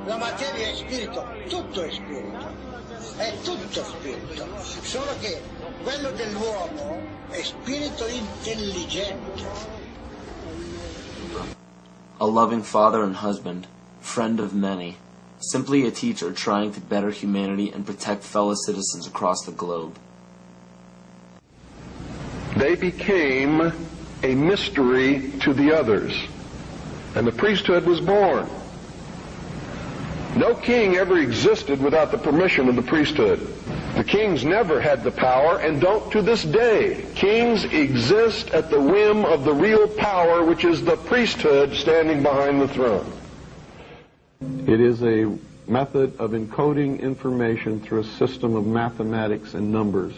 La materia è spirito, tutto è tutto spirito, solo che quello dell'uomo è spirito intelligente. A loving father and husband, friend of many, simply a teacher trying to better humanity and protect fellow citizens across the globe. They became a mystery to the others, and the priesthood was born. No king ever existed without the permission of the priesthood. The kings never had the power and don't to this day. Kings exist at the whim of the real power, which is the priesthood standing behind the throne. It is a method of encoding information through a system of mathematics and numbers.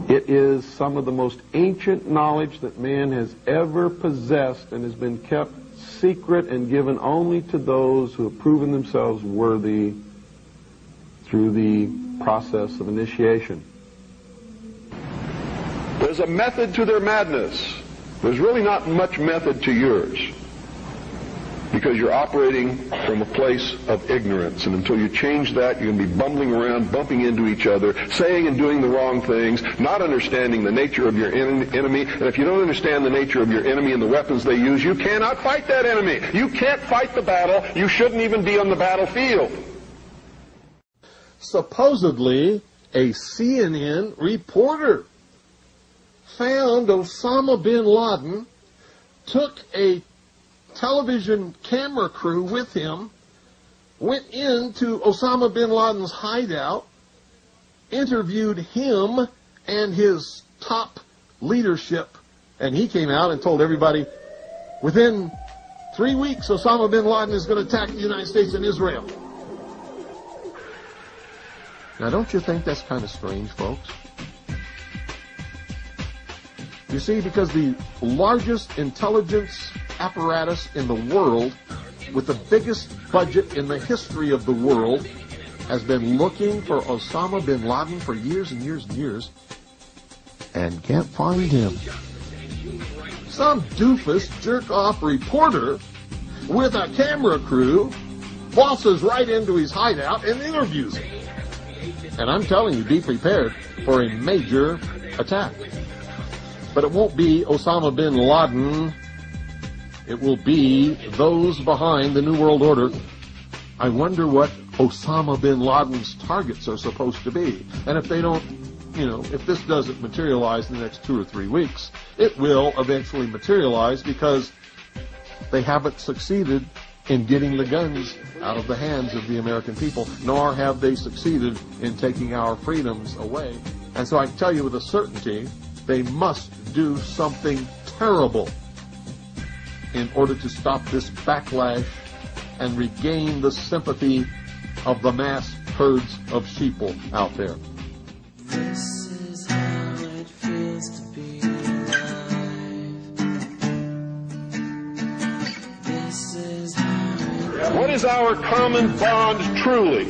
It is some of the most ancient knowledge that man has ever possessed and has been kept secret and given only to those who have proven themselves worthy through the process of initiation. There's a method to their madness. There's really not much method to yours, because you're operating from a place of ignorance, and until you change that, you're going to be bumbling around, bumping into each other, saying and doing the wrong things, not understanding the nature of your enemy. And if you don't understand the nature of your enemy and the weapons they use, you cannot fight that enemy. You can't fight the battle. You shouldn't even be on the battlefield. Supposedly, a CNN reporter found Osama bin Laden, took a television camera crew with him, went into Osama bin Laden's hideout, interviewed him and his top leadership, and he came out and told everybody, within 3 weeks, Osama bin Laden is going to attack the United States and Israel. Now, don't you think that's kind of strange, folks? You see, because the largest intelligence apparatus in the world, with the biggest budget in the history of the world, has been looking for Osama bin Laden for years and years and years, and can't find him. Some doofus jerk-off reporter with a camera crew bosses right into his hideout and interviews him. And I'm telling you, be prepared for a major attack. But it won't be Osama bin Laden. It will be those behind the New World Order. I wonder what Osama bin Laden's targets are supposed to be. And if they don't, if this doesn't materialize in the next 2 or 3 weeks, it will eventually materialize, because they haven't succeeded in getting the guns out of the hands of the American people, nor have they succeeded in taking our freedoms away. And so I can tell you with a certainty, they must do something terrible in order to stop this backlash and regain the sympathy of the mass herds of sheeple out there. This is how it feels to be alive. This is how What is our common bond truly?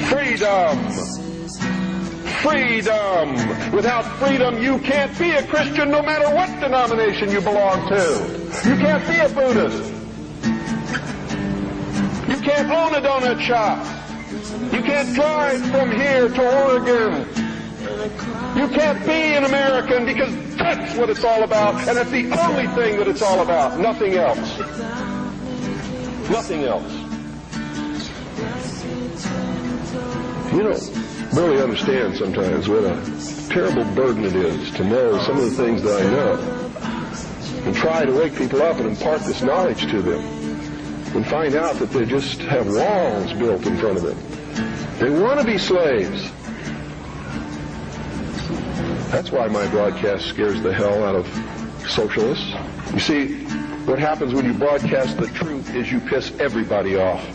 Freedom. Freedom. Without freedom, you can't be a Christian no matter what denomination you belong to. You can't be a Buddhist. You can't own a donut shop. You can't drive from here to Oregon. You can't be an American, because that's what it's all about, and that's the only thing that it's all about. Nothing else. Nothing else. You don't really understand sometimes what a terrible burden it is to know some of the things that I know, and try to wake people up and impart this knowledge to them, and find out that they just have walls built in front of them. They want to be slaves. That's why my broadcast scares the hell out of socialists. You see, what happens when you broadcast the truth is you piss everybody off.